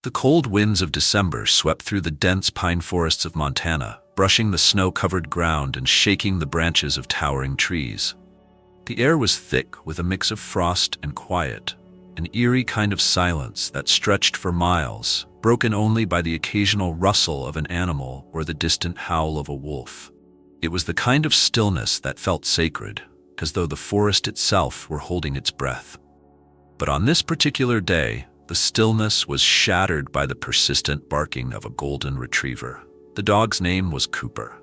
The cold winds of December swept through the dense pine forests of Montana, brushing the snow-covered ground and shaking the branches of towering trees. The air was thick with a mix of frost and quiet, an eerie kind of silence that stretched for miles, broken only by the occasional rustle of an animal or the distant howl of a wolf. It was the kind of stillness that felt sacred, as though the forest itself were holding its breath. But on this particular day, the stillness was shattered by the persistent barking of a golden retriever. The dog's name was Cooper.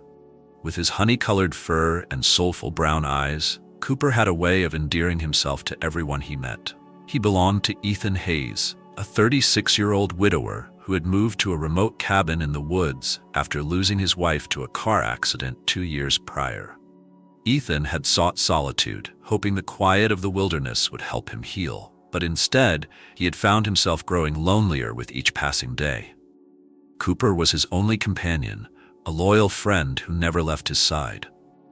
With his honey-colored fur and soulful brown eyes, Cooper had a way of endearing himself to everyone he met. He belonged to Ethan Hayes, a 36-year-old widower who had moved to a remote cabin in the woods after losing his wife to a car accident 2 years prior. Ethan had sought solitude, hoping the quiet of the wilderness would help him heal, but instead, he had found himself growing lonelier with each passing day. Cooper was his only companion, a loyal friend who never left his side.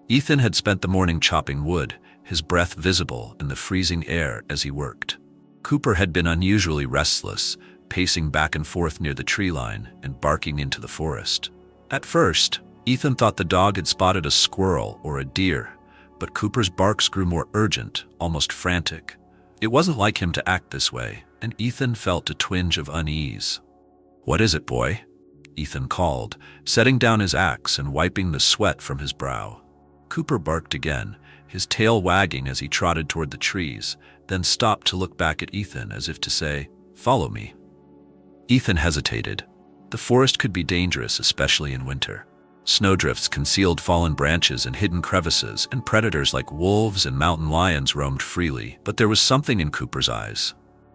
Ethan had spent the morning chopping wood, his breath visible in the freezing air as he worked. Cooper had been unusually restless, pacing back and forth near the tree line and barking into the forest. At first, Ethan thought the dog had spotted a squirrel or a deer, but Cooper's barks grew more urgent, almost frantic. It wasn't like him to act this way, and Ethan felt a twinge of unease. "What is it, boy?" Ethan called, setting down his axe and wiping the sweat from his brow. Cooper barked again, his tail wagging as he trotted toward the trees, then stopped to look back at Ethan as if to say, "Follow me." Ethan hesitated. The forest could be dangerous, especially in winter. Snowdrifts concealed fallen branches and hidden crevices, and predators like wolves and mountain lions roamed freely. But there was something in Cooper's eyes,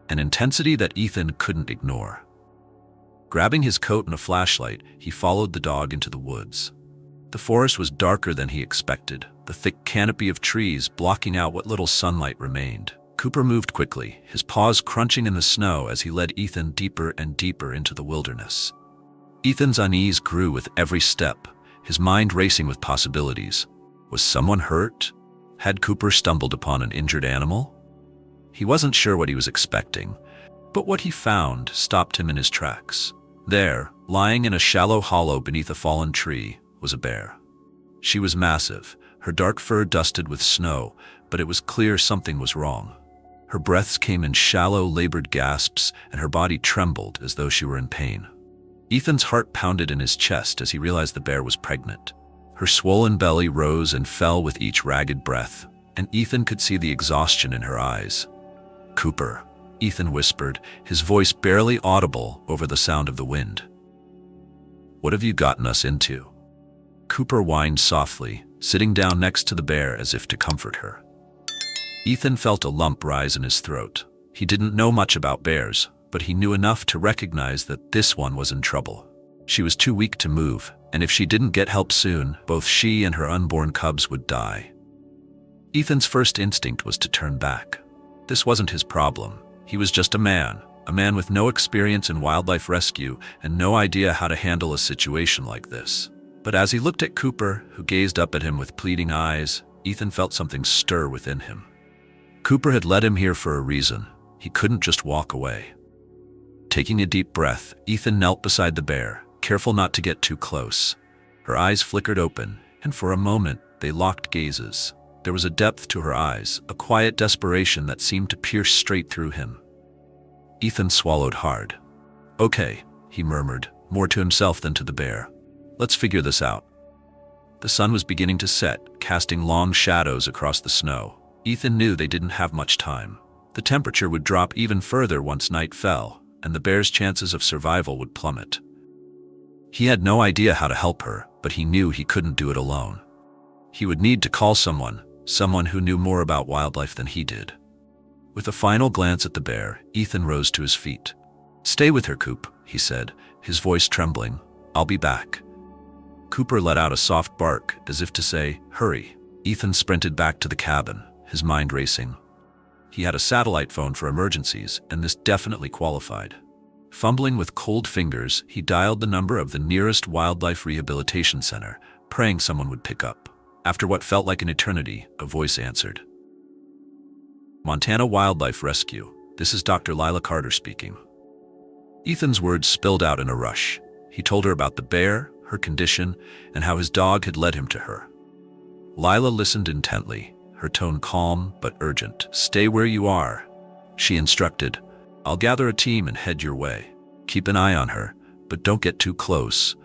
an intensity that Ethan couldn't ignore. Grabbing his coat and a flashlight, he followed the dog into the woods. The forest was darker than he expected, the thick canopy of trees blocking out what little sunlight remained. Cooper moved quickly, his paws crunching in the snow as he led Ethan deeper and deeper into the wilderness. Ethan's unease grew with every step, his mind racing with possibilities. Was someone hurt? Had Cooper stumbled upon an injured animal? He wasn't sure what he was expecting, but what he found stopped him in his tracks. There, lying in a shallow hollow beneath a fallen tree, was a bear. She was massive, her dark fur dusted with snow, but it was clear something was wrong. Her breaths came in shallow, labored gasps, and her body trembled as though she were in pain. Ethan's heart pounded in his chest as he realized the bear was pregnant. Her swollen belly rose and fell with each ragged breath, and Ethan could see the exhaustion in her eyes. "Cooper," Ethan whispered, his voice barely audible over the sound of the wind. "What have you gotten us into?" Cooper whined softly, sitting down next to the bear as if to comfort her. Ethan felt a lump rise in his throat. He didn't know much about bears, but he knew enough to recognize that this one was in trouble. She was too weak to move, and if she didn't get help soon, both she and her unborn cubs would die. Ethan's first instinct was to turn back. This wasn't his problem. He was just a man with no experience in wildlife rescue and no idea how to handle a situation like this. But as he looked at Cooper, who gazed up at him with pleading eyes, Ethan felt something stir within him. Cooper had led him here for a reason. He couldn't just walk away. Taking a deep breath, Ethan knelt beside the bear, careful not to get too close. Her eyes flickered open, and for a moment, they locked gazes. There was a depth to her eyes, a quiet desperation that seemed to pierce straight through him. Ethan swallowed hard. "Okay," he murmured, more to himself than to the bear. "Let's figure this out." The sun was beginning to set, casting long shadows across the snow. Ethan knew they didn't have much time. The temperature would drop even further once night fell, and the bear's chances of survival would plummet. He had no idea how to help her, but he knew he couldn't do it alone. He would need to call someone who knew more about wildlife than he did. With a final glance at the bear, Ethan rose to his feet. "Stay with her, Coop," he said, his voice trembling. "I'll be back." Cooper let out a soft bark, as if to say, "Hurry." Ethan sprinted back to the cabin, his mind racing. He had a satellite phone for emergencies, and this definitely qualified. Fumbling with cold fingers, he dialed the number of the nearest wildlife rehabilitation center, praying someone would pick up. After what felt like an eternity, a voice answered. "Montana Wildlife Rescue. This is Dr. Lila Carter speaking." Ethan's words spilled out in a rush. He told her about the bear, her condition, and how his dog had led him to her. Lila listened intently, her tone calm but urgent. "Stay where you are," she instructed. "I'll gather a team and head your way. Keep an eye on her, but don't get too close.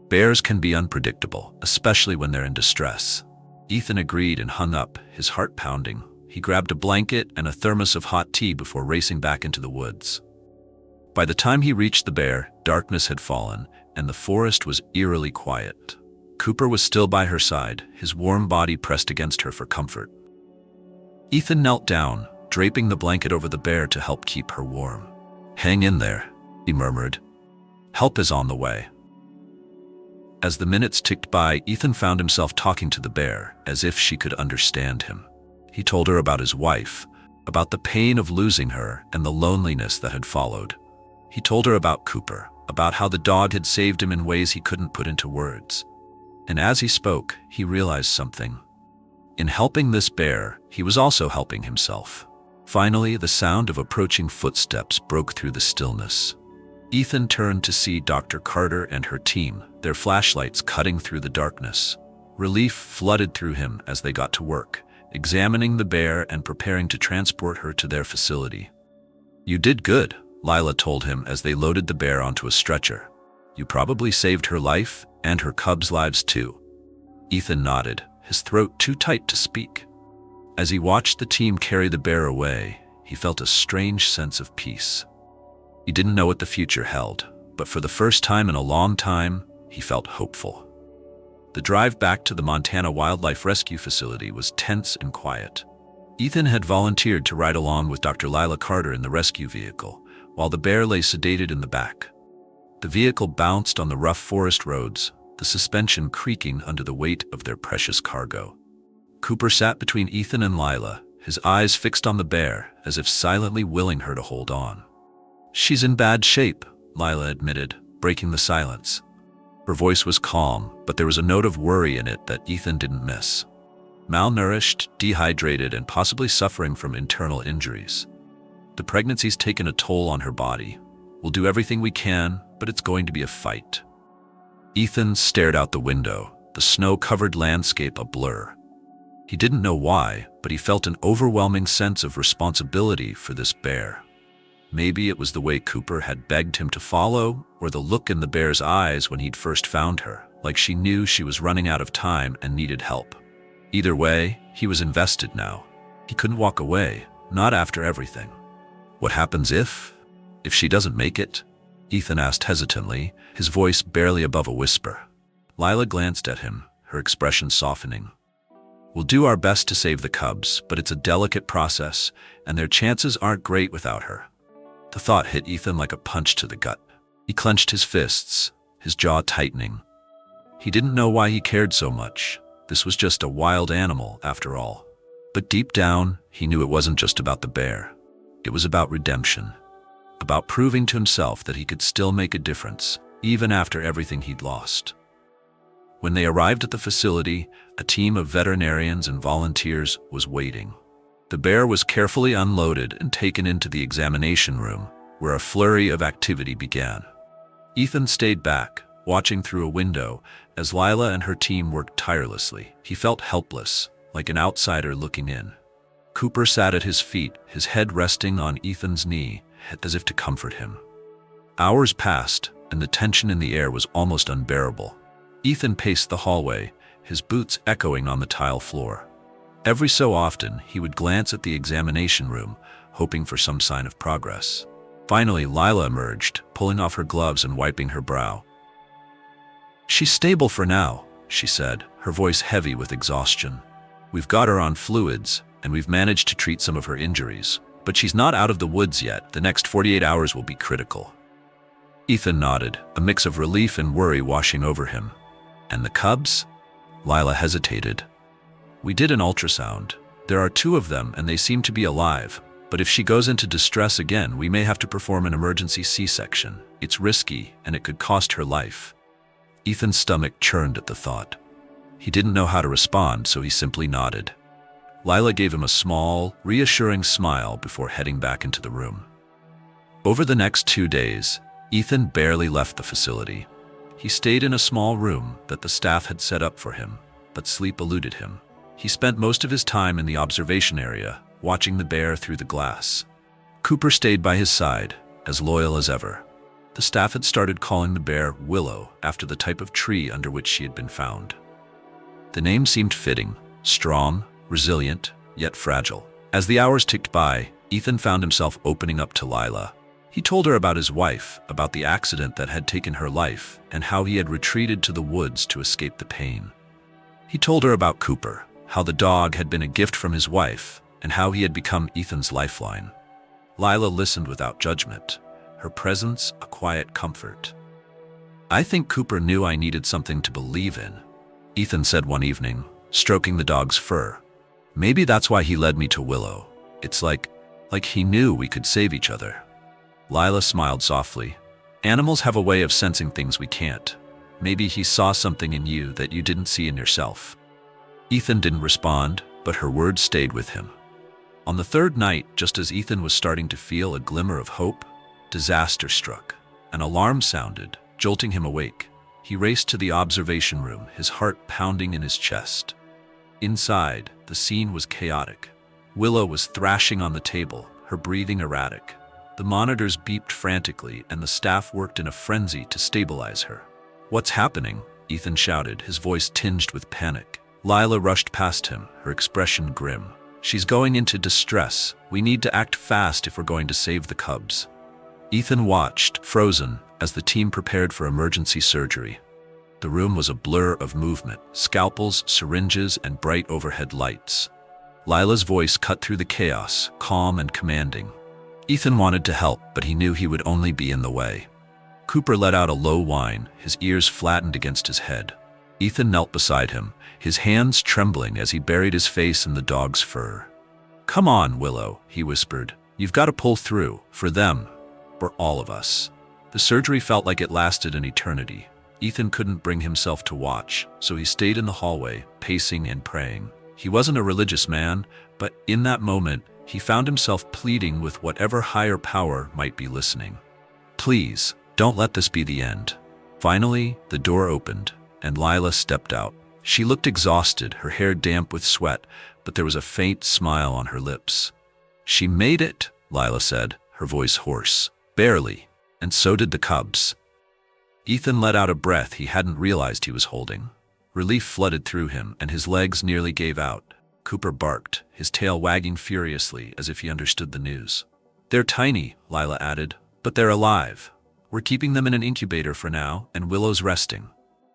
Bears can be unpredictable, especially when they're in distress." Ethan agreed and hung up, his heart pounding. He grabbed a blanket and a thermos of hot tea before racing back into the woods. By the time he reached the bear, darkness had fallen, and the forest was eerily quiet. Cooper was still by her side, his warm body pressed against her for comfort. Ethan knelt down, draping the blanket over the bear to help keep her warm. "Hang in there," he murmured. "Help is on the way." As the minutes ticked by, Ethan found himself talking to the bear, as if she could understand him. He told her about his wife, about the pain of losing her and the loneliness that had followed. He told her about Cooper, about how the dog had saved him in ways he couldn't put into words. And as he spoke, he realized something. In helping this bear, he was also helping himself. Finally, the sound of approaching footsteps broke through the stillness. Ethan turned to see Dr. Carter and her team, their flashlights cutting through the darkness. Relief flooded through him as they got to work, examining the bear and preparing to transport her to their facility. "You did good," Lila told him as they loaded the bear onto a stretcher. "You probably saved her life and her cubs' lives too." Ethan nodded, his throat too tight to speak. As he watched the team carry the bear away, he felt a strange sense of peace. He didn't know what the future held, but for the first time in a long time, he felt hopeful. The drive back to the Montana Wildlife Rescue Facility was tense and quiet. Ethan had volunteered to ride along with Dr. Lila Carter in the rescue vehicle, while the bear lay sedated in the back. The vehicle bounced on the rough forest roads, the suspension creaking under the weight of their precious cargo. Cooper sat between Ethan and Lila, his eyes fixed on the bear, as if silently willing her to hold on. "She's in bad shape," Lila admitted, breaking the silence. Her voice was calm, but there was a note of worry in it that Ethan didn't miss. Malnourished, dehydrated, and possibly suffering from internal injuries. "The pregnancy's taken a toll on her body. We'll do everything we can, but it's going to be a fight." Ethan stared out the window, the snow-covered landscape a blur. He didn't know why, but he felt an overwhelming sense of responsibility for this bear. Maybe it was the way Cooper had begged him to follow, or the look in the bear's eyes when he'd first found her, like she knew she was running out of time and needed help. Either way, he was invested now. He couldn't walk away, not after everything. "What happens if she doesn't make it?" Ethan asked hesitantly, his voice barely above a whisper. Lila glanced at him, her expression softening. "We'll do our best to save the cubs, but it's a delicate process, and their chances aren't great without her." The thought hit Ethan like a punch to the gut. He clenched his fists, his jaw tightening. He didn't know why he cared so much. This was just a wild animal, after all. But deep down, he knew it wasn't just about the bear. It was about redemption. About proving to himself that he could still make a difference, even after everything he'd lost. When they arrived at the facility, a team of veterinarians and volunteers was waiting. The bear was carefully unloaded and taken into the examination room, where a flurry of activity began. Ethan stayed back, watching through a window, as Lila and her team worked tirelessly. He felt helpless, like an outsider looking in. Cooper sat at his feet, his head resting on Ethan's knee, as if to comfort him. Hours passed, and the tension in the air was almost unbearable. Ethan paced the hallway, his boots echoing on the tile floor. Every so often, he would glance at the examination room, hoping for some sign of progress. Finally, Lila emerged, pulling off her gloves and wiping her brow. "She's stable for now," she said, her voice heavy with exhaustion. "We've got her on fluids, and we've managed to treat some of her injuries. But she's not out of the woods yet. The next 48 hours will be critical." Ethan nodded, a mix of relief and worry washing over him. "And the cubs?" Lila hesitated. "We did an ultrasound. There are 2 of them, and they seem to be alive. But if she goes into distress again, we may have to perform an emergency C-section. It's risky, and it could cost her life." Ethan's stomach churned at the thought. He didn't know how to respond, so he simply nodded. Lila gave him a small, reassuring smile before heading back into the room. Over the next 2 days, Ethan barely left the facility. He stayed in a small room that the staff had set up for him, but sleep eluded him. He spent most of his time in the observation area, watching the bear through the glass. Cooper stayed by his side, as loyal as ever. The staff had started calling the bear Willow after the type of tree under which she had been found. The name seemed fitting, strong, resilient, yet fragile. As the hours ticked by, Ethan found himself opening up to Lila. He told her about his wife, about the accident that had taken her life, and how he had retreated to the woods to escape the pain. He told her about Cooper, how the dog had been a gift from his wife, and how he had become Ethan's lifeline. Lila listened without judgment, her presence a quiet comfort. "I think Cooper knew I needed something to believe in," Ethan said one evening, stroking the dog's fur. "Maybe that's why he led me to Willow. It's like he knew we could save each other." Lila smiled softly. "Animals have a way of sensing things we can't. Maybe he saw something in you that you didn't see in yourself." Ethan didn't respond, but her words stayed with him. On the third night, just as Ethan was starting to feel a glimmer of hope, disaster struck. An alarm sounded, jolting him awake. He raced to the observation room, his heart pounding in his chest. Inside, the scene was chaotic. Willow was thrashing on the table, her breathing erratic. The monitors beeped frantically, and the staff worked in a frenzy to stabilize her. "What's happening?" Ethan shouted, his voice tinged with panic. Lila rushed past him, her expression grim. "She's going into distress. We need to act fast if we're going to save the cubs." Ethan watched, frozen, as the team prepared for emergency surgery. The room was a blur of movement, scalpels, syringes, and bright overhead lights. Lila's voice cut through the chaos, calm and commanding. Ethan wanted to help, but he knew he would only be in the way. Cooper let out a low whine, his ears flattened against his head. Ethan knelt beside him, his hands trembling as he buried his face in the dog's fur. "Come on, Willow," he whispered. "You've got to pull through, for them, for all of us." The surgery felt like it lasted an eternity. Ethan couldn't bring himself to watch, so he stayed in the hallway, pacing and praying. He wasn't a religious man, but in that moment, he found himself pleading with whatever higher power might be listening. "Please, don't let this be the end." Finally, the door opened, and Lila stepped out. She looked exhausted, her hair damp with sweat, but there was a faint smile on her lips. "She made it," Lila said, her voice hoarse. "Barely. And so did the cubs." Ethan let out a breath he hadn't realized he was holding. Relief flooded through him, and his legs nearly gave out. Cooper barked, his tail wagging furiously as if he understood the news. "They're tiny," Lila added, "but they're alive. We're keeping them in an incubator for now, and Willow's resting.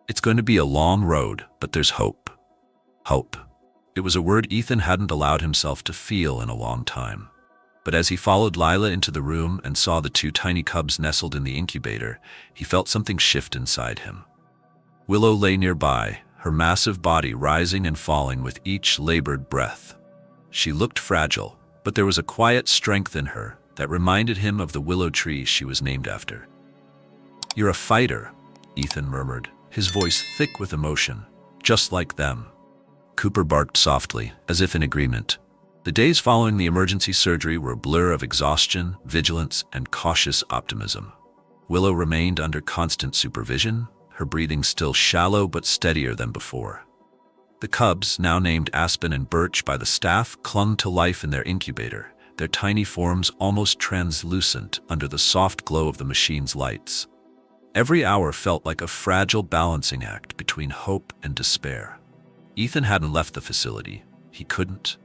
It's going to be a long road, but there's hope." Hope. It was a word Ethan hadn't allowed himself to feel in a long time. But as he followed Lila into the room and saw the two tiny cubs nestled in the incubator, he felt something shift inside him. Willow lay nearby, her massive body rising and falling with each labored breath. She looked fragile, but there was a quiet strength in her that reminded him of the willow tree she was named after. "You're a fighter," Ethan murmured, his voice thick with emotion, "just like them." Cooper barked softly, as if in agreement. The days following the emergency surgery were a blur of exhaustion, vigilance, and cautious optimism. Willow remained under constant supervision, her breathing still shallow but steadier than before. The cubs, now named Aspen and Birch by the staff, clung to life in their incubator, their tiny forms almost translucent under the soft glow of the machine's lights. Every hour felt like a fragile balancing act between hope and despair. Ethan hadn't left the facility. He couldn't.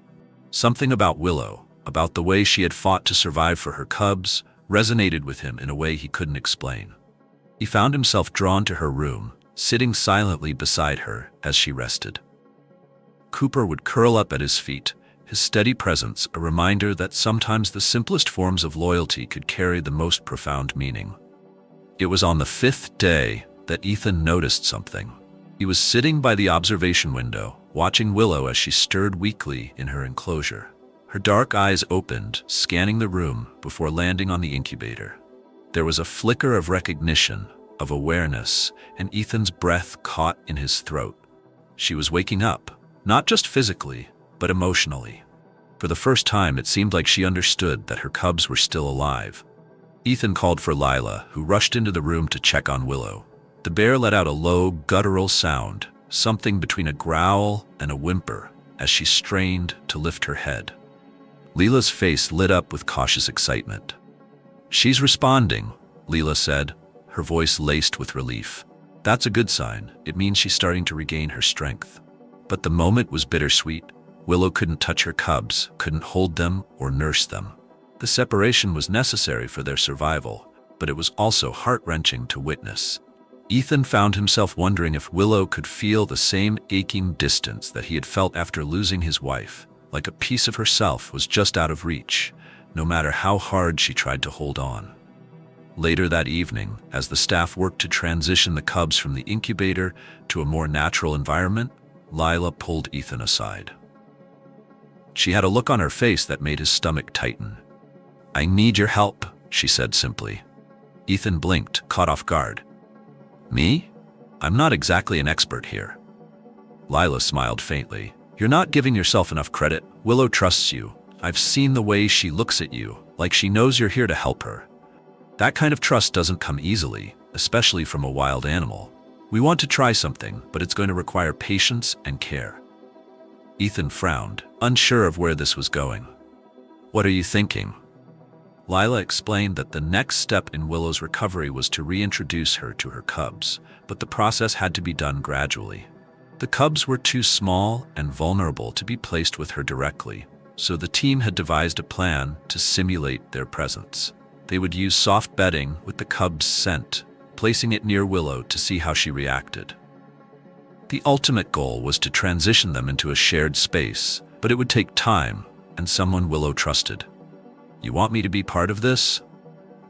Something about Willow, about the way she had fought to survive for her cubs, resonated with him in a way he couldn't explain. He found himself drawn to her room, sitting silently beside her as she rested. Cooper would curl up at his feet, his steady presence a reminder that sometimes the simplest forms of loyalty could carry the most profound meaning. It was on the fifth day that Ethan noticed something. He was sitting by the observation window, watching Willow as she stirred weakly in her enclosure. Her dark eyes opened, scanning the room before landing on the incubator. There was a flicker of recognition, of awareness, and Ethan's breath caught in his throat. She was waking up, not just physically, but emotionally. For the first time, it seemed like she understood that her cubs were still alive. Ethan called for Lila, who rushed into the room to check on Willow. The bear let out a low, guttural sound, something between a growl and a whimper, as she strained to lift her head. Lila's face lit up with cautious excitement. "She's responding," Lila said, her voice laced with relief. "That's a good sign. It means she's starting to regain her strength." But the moment was bittersweet. Willow couldn't touch her cubs, couldn't hold them or nurse them. The separation was necessary for their survival, but it was also heart-wrenching to witness. Ethan found himself wondering if Willow could feel the same aching distance that he had felt after losing his wife, like a piece of herself was just out of reach, no matter how hard she tried to hold on. Later that evening, as the staff worked to transition the cubs from the incubator to a more natural environment, Lila pulled Ethan aside. She had a look on her face that made his stomach tighten. "I need your help," she said simply. Ethan blinked, caught off guard. "Me? I'm not exactly an expert here." Lila smiled faintly. "You're not giving yourself enough credit. Willow trusts you. I've seen the way she looks at you, like she knows you're here to help her. That kind of trust doesn't come easily, especially from a wild animal. We want to try something, but it's going to require patience and care." Ethan frowned, unsure of where this was going. "What are you thinking?" Lila explained that the next step in Willow's recovery was to reintroduce her to her cubs, but the process had to be done gradually. The cubs were too small and vulnerable to be placed with her directly, so the team had devised a plan to simulate their presence. They would use soft bedding with the cubs' scent, placing it near Willow to see how she reacted. The ultimate goal was to transition them into a shared space, but it would take time and someone Willow trusted. "You want me to be part of this?"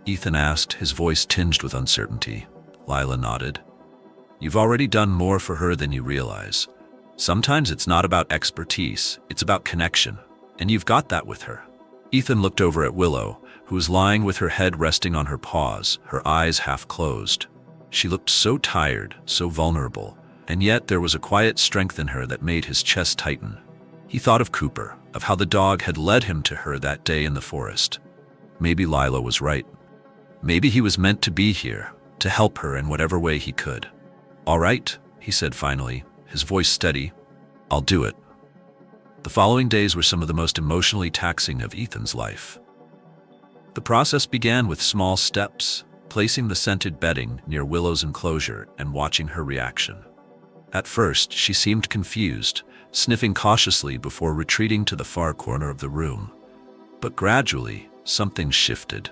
Ethan asked, his voice tinged with uncertainty. Lila nodded. "You've already done more for her than you realize. Sometimes it's not about expertise, it's about connection, and you've got that with her." Ethan looked over at Willow, who was lying with her head resting on her paws, her eyes half closed. She looked so tired, so vulnerable, and yet there was a quiet strength in her that made his chest tighten. He thought of Cooper, of how the dog had led him to her that day in the forest. Maybe Lila was right. Maybe he was meant to be here, to help her in whatever way he could. "All right," he said finally, his voice steady. "I'll do it." The following days were some of the most emotionally taxing of Ethan's life. The process began with small steps, placing the scented bedding near Willow's enclosure and watching her reaction. At first, she seemed confused, sniffing cautiously before retreating to the far corner of the room. But gradually, something shifted.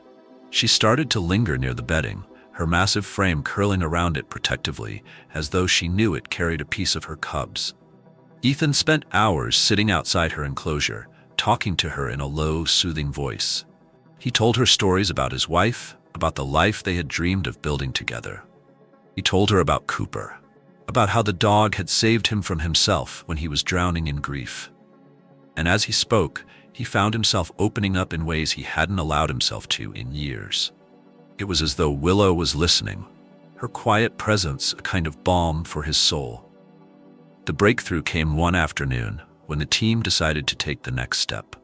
She started to linger near the bedding, her massive frame curling around it protectively, as though she knew it carried a piece of her cubs. Ethan spent hours sitting outside her enclosure, talking to her in a low, soothing voice. He told her stories about his wife, about the life they had dreamed of building together. He told her about Cooper, about how the dog had saved him from himself when he was drowning in grief. And as he spoke, he found himself opening up in ways he hadn't allowed himself to in years. It was as though Willow was listening, her quiet presence a kind of balm for his soul. The breakthrough came one afternoon when the team decided to take the next step.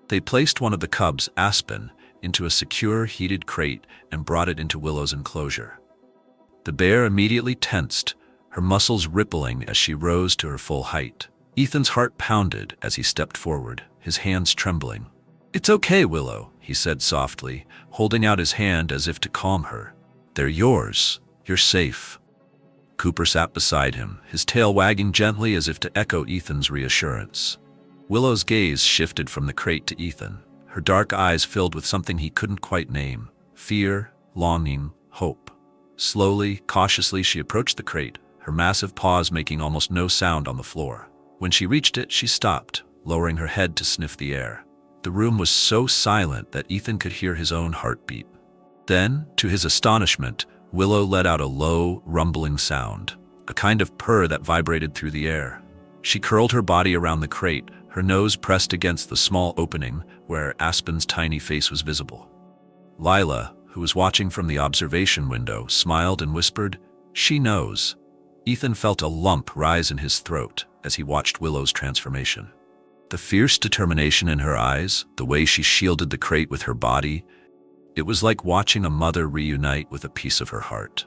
They placed one of the cubs, Aspen, into a secure, heated crate and brought it into Willow's enclosure. The bear immediately tensed, her muscles rippling as she rose to her full height. Ethan's heart pounded as he stepped forward, his hands trembling. "It's okay, Willow," he said softly, holding out his hand as if to calm her. "They're yours. You're safe." Cooper sat beside him, his tail wagging gently as if to echo Ethan's reassurance. Willow's gaze shifted from the crate to Ethan, her dark eyes filled with something he couldn't quite name: fear, longing, hope. Slowly, cautiously, she approached the crate, her massive paws making almost no sound on the floor. When she reached it, she stopped, lowering her head to sniff the air. The room was so silent that Ethan could hear his own heartbeat. Then, to his astonishment, Willow let out a low, rumbling sound, a kind of purr that vibrated through the air. She curled her body around the crate, her nose pressed against the small opening where Aspen's tiny face was visible. Lila, who was watching from the observation window, smiled and whispered, "She knows." Ethan felt a lump rise in his throat as he watched Willow's transformation. The fierce determination in her eyes, the way she shielded the crate with her body, It was like watching a mother reunite with a piece of her heart.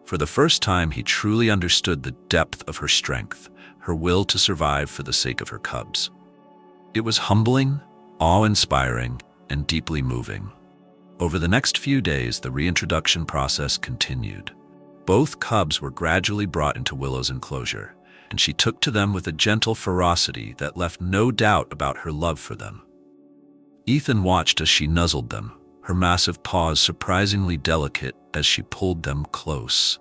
For the first time, he truly understood the depth of her strength, her will to survive for the sake of her cubs. It was humbling, awe-inspiring, and deeply moving. Over the next few days, the reintroduction process continued. Both cubs were gradually brought into Willow's enclosure, and she took to them with a gentle ferocity that left no doubt about her love for them. Ethan watched as she nuzzled them, her massive paws surprisingly delicate as she pulled them close.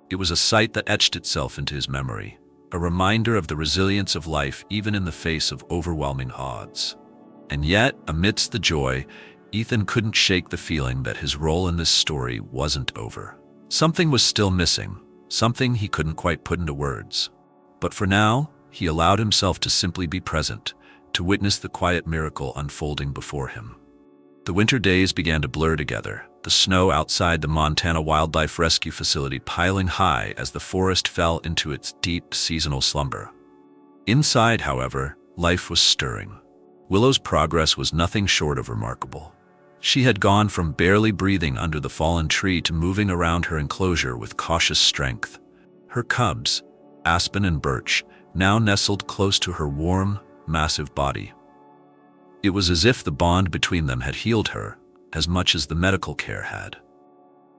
It was a sight that etched itself into his memory, a reminder of the resilience of life even in the face of overwhelming odds. And yet, amidst the joy, Ethan couldn't shake the feeling that his role in this story wasn't over. Something was still missing, something he couldn't quite put into words. But for now, he allowed himself to simply be present, to witness the quiet miracle unfolding before him. The winter days began to blur together, the snow outside the Montana Wildlife Rescue Facility piling high as the forest fell into its deep seasonal slumber. Inside, however, life was stirring. Willow's progress was nothing short of remarkable. She had gone from barely breathing under the fallen tree to moving around her enclosure with cautious strength. Her cubs, Aspen and Birch, now nestled close to her warm, massive body. It was as if the bond between them had healed her as much as the medical care had.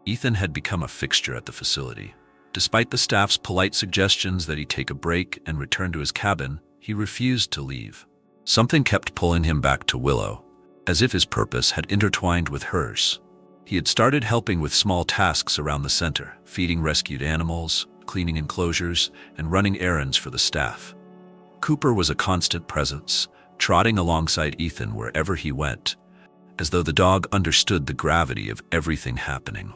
Ethan had become a fixture at the facility. Despite the staff's polite suggestions that he take a break and return to his cabin, he refused to leave. Something kept pulling him back to Willow, as if his purpose had intertwined with hers. He had started helping with small tasks around the center, feeding rescued animals, cleaning enclosures, and running errands for the staff. Cooper was a constant presence, trotting alongside Ethan wherever he went, as though the dog understood the gravity of everything happening.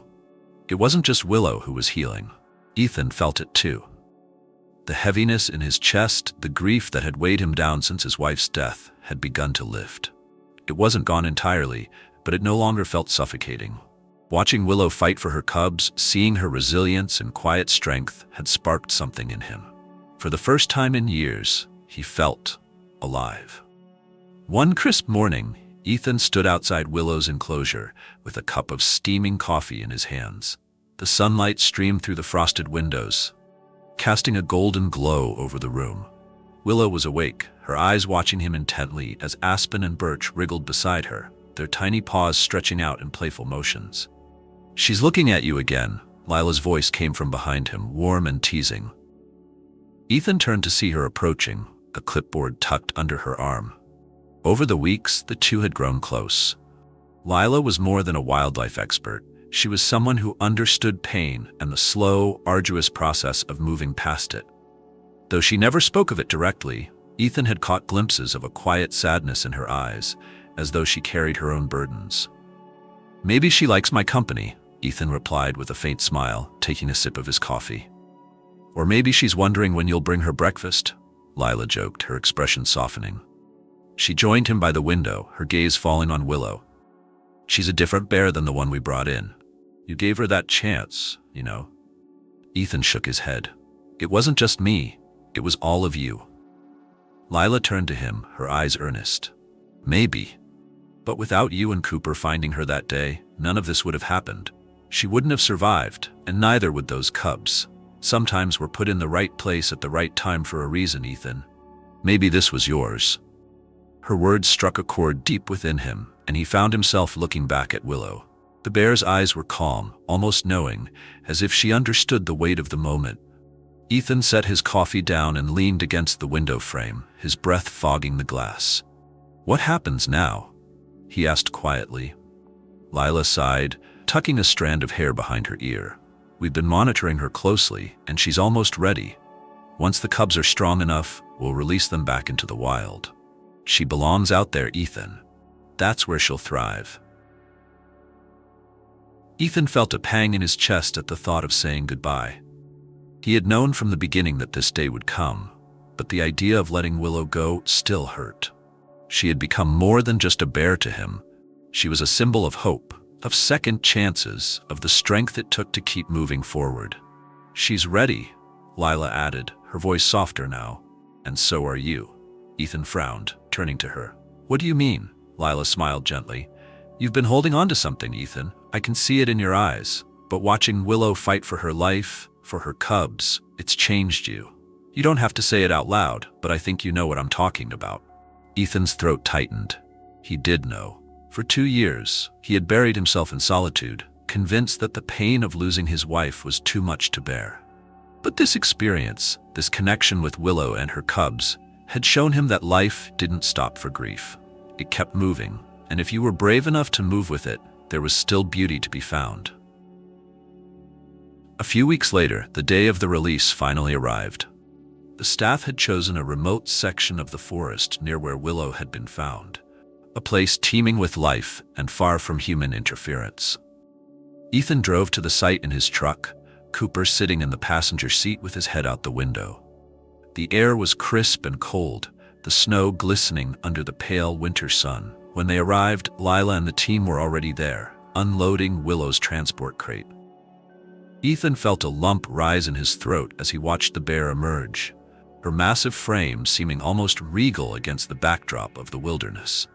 It wasn't just Willow who was healing. Ethan felt it too. The heaviness in his chest, the grief that had weighed him down since his wife's death, had begun to lift. It wasn't gone entirely, but it no longer felt suffocating. Watching Willow fight for her cubs, seeing her resilience and quiet strength had sparked something in him. For the first time in years, he felt alive. One crisp morning, Ethan stood outside Willow's enclosure with a cup of steaming coffee in his hands. The sunlight streamed through the frosted windows, casting a golden glow over the room. Willow was awake, her eyes watching him intently as Aspen and Birch wriggled beside her, their tiny paws stretching out in playful motions. "She's looking at you again," Lila's voice came from behind him, warm and teasing. Ethan turned to see her approaching, a clipboard tucked under her arm. Over the weeks, the two had grown close. Lila was more than a wildlife expert. She was someone who understood pain and the slow, arduous process of moving past it. Though she never spoke of it directly, Ethan had caught glimpses of a quiet sadness in her eyes, as though she carried her own burdens. "Maybe she likes my company," Ethan replied with a faint smile, taking a sip of his coffee. "Or maybe she's wondering when you'll bring her breakfast," Lila joked, her expression softening. She joined him by the window, her gaze falling on Willow. "She's a different bear than the one we brought in. You gave her that chance, you know." Ethan shook his head. "It wasn't just me, it was all of you." Lila turned to him, her eyes earnest. "Maybe. But without you and Cooper finding her that day, none of this would have happened. She wouldn't have survived, and neither would those cubs. Sometimes we're put in the right place at the right time for a reason, Ethan. Maybe this was yours." Her words struck a chord deep within him, and he found himself looking back at Willow. The bear's eyes were calm, almost knowing, as if she understood the weight of the moment. Ethan set his coffee down and leaned against the window frame, his breath fogging the glass. "What happens now?" he asked quietly. Lila sighed, tucking a strand of hair behind her ear. "We've been monitoring her closely, and she's almost ready. Once the cubs are strong enough, we'll release them back into the wild. She belongs out there, Ethan. That's where she'll thrive." Ethan felt a pang in his chest at the thought of saying goodbye. He had known from the beginning that this day would come, but the idea of letting Willow go still hurt. She had become more than just a bear to him. She was a symbol of hope, of second chances, of the strength it took to keep moving forward. "She's ready," Lila added, her voice softer now. "And so are you." Ethan frowned, turning to her. "What do you mean?" Lila smiled gently. You've been holding on to something, Ethan. I can see it in your eyes. But watching Willow fight for her life, for her cubs, it's changed you. You don't have to say it out loud, but I think you know what I'm talking about. Ethan's throat tightened. He did know. For 2 years, he had buried himself in solitude, convinced that the pain of losing his wife was too much to bear. But this experience, this connection with Willow and her cubs, had shown him that life didn't stop for grief. It kept moving, and if you were brave enough to move with it, there was still beauty to be found. A few weeks later, the day of the release finally arrived. The staff had chosen a remote section of the forest near where Willow had been found, a place teeming with life and far from human interference. Ethan drove to the site in his truck, Cooper sitting in the passenger seat with his head out the window. The air was crisp and cold, the snow glistening under the pale winter sun. When they arrived, Lila and the team were already there, unloading Willow's transport crate. Ethan felt a lump rise in his throat as he watched the bear emerge, her massive frame seeming almost regal against the backdrop of the wilderness.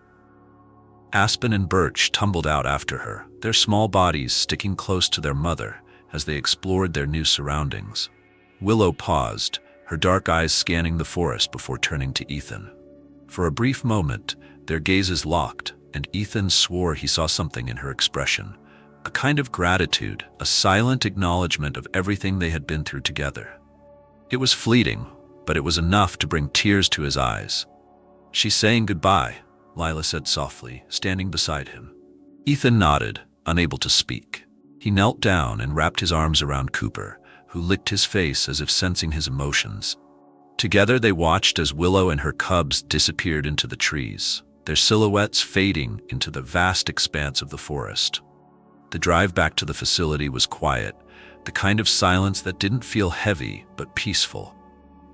Aspen and Birch tumbled out after her, their small bodies sticking close to their mother as they explored their new surroundings. Willow paused, her dark eyes scanning the forest before turning to Ethan. For a brief moment, their gazes locked, and Ethan swore he saw something in her expression, a kind of gratitude, a silent acknowledgement of everything they had been through together. It was fleeting, but it was enough to bring tears to his eyes. "She's saying goodbye," Lila said softly, standing beside him. Ethan nodded, unable to speak. He knelt down and wrapped his arms around Cooper, who licked his face as if sensing his emotions. Together they watched as Willow and her cubs disappeared into the trees, their silhouettes fading into the vast expanse of the forest. The drive back to the facility was quiet, the kind of silence that didn't feel heavy but peaceful.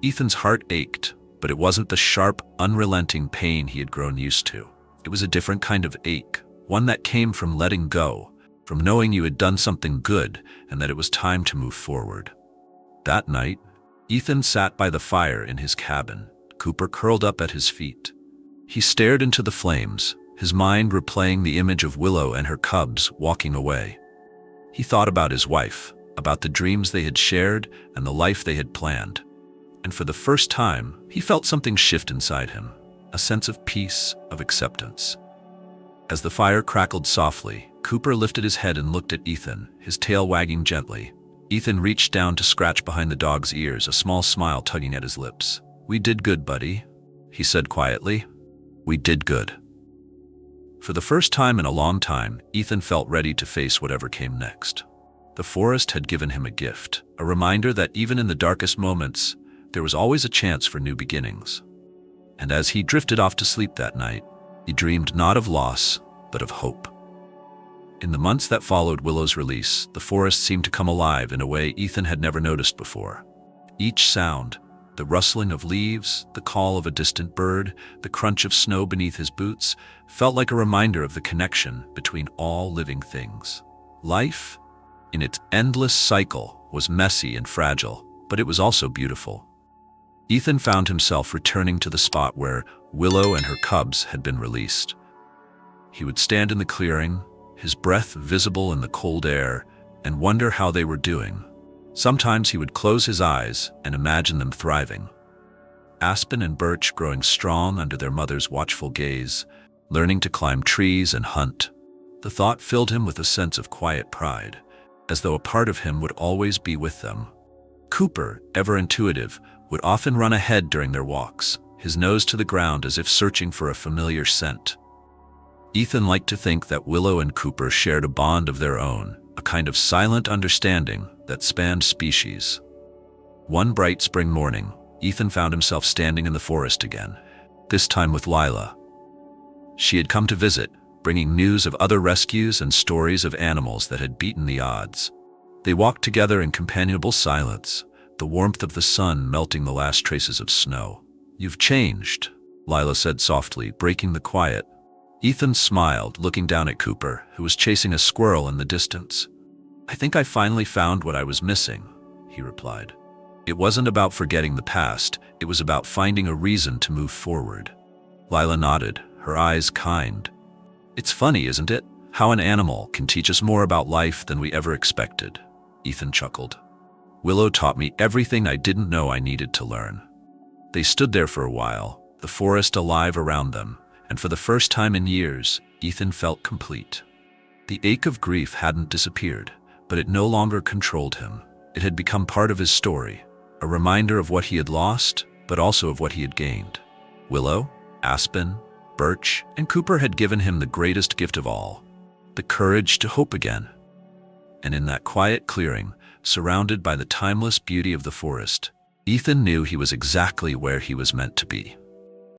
Ethan's heart ached, but it wasn't the sharp, unrelenting pain he had grown used to. It was a different kind of ache, one that came from letting go, from knowing you had done something good and that it was time to move forward. That night, Ethan sat by the fire in his cabin, Cooper curled up at his feet. He stared into the flames, his mind replaying the image of Willow and her cubs walking away. He thought about his wife, about the dreams they had shared and the life they had planned. And for the first time, he felt something shift inside him, a sense of peace, of acceptance. As the fire crackled softly, Cooper lifted his head and looked at Ethan, his tail wagging gently. Ethan reached down to scratch behind the dog's ears, a small smile tugging at his lips. "We did good, buddy," he said quietly. "We did good." For the first time in a long time, Ethan felt ready to face whatever came next. The forest had given him a gift, a reminder that even in the darkest moments, there was always a chance for new beginnings. And as he drifted off to sleep that night, he dreamed not of loss, but of hope. In the months that followed Willow's release, the forest seemed to come alive in a way Ethan had never noticed before. Each sound, the rustling of leaves, the call of a distant bird, the crunch of snow beneath his boots, felt like a reminder of the connection between all living things. Life, in its endless cycle, was messy and fragile, but it was also beautiful. Ethan found himself returning to the spot where Willow and her cubs had been released. He would stand in the clearing, his breath visible in the cold air, and wonder how they were doing. Sometimes he would close his eyes and imagine them thriving. Aspen and Birch growing strong under their mother's watchful gaze, learning to climb trees and hunt. The thought filled him with a sense of quiet pride, as though a part of him would always be with them. Cooper, ever intuitive, would often run ahead during their walks, his nose to the ground as if searching for a familiar scent. Ethan liked to think that Willow and Cooper shared a bond of their own, a kind of silent understanding that spanned species. One bright spring morning, Ethan found himself standing in the forest again, this time with Lila. She had come to visit, bringing news of other rescues and stories of animals that had beaten the odds. They walked together in companionable silence, the warmth of the sun melting the last traces of snow. "You've changed," Lila said softly, breaking the quiet. Ethan smiled, looking down at Cooper, who was chasing a squirrel in the distance. "I think I finally found what I was missing," he replied. It wasn't about forgetting the past, it was about finding a reason to move forward. Lila nodded, her eyes kind. "It's funny, isn't it? How an animal can teach us more about life than we ever expected, Ethan chuckled. Willow taught me everything I didn't know I needed to learn. They stood there for a while, the forest alive around them, and for the first time in years, Ethan felt complete. The ache of grief hadn't disappeared, but it no longer controlled him. It had become part of his story, a reminder of what he had lost, but also of what he had gained. Willow, Aspen, Birch, and Cooper had given him the greatest gift of all, the courage to hope again. And in that quiet clearing, surrounded by the timeless beauty of the forest, Ethan knew he was exactly where he was meant to be.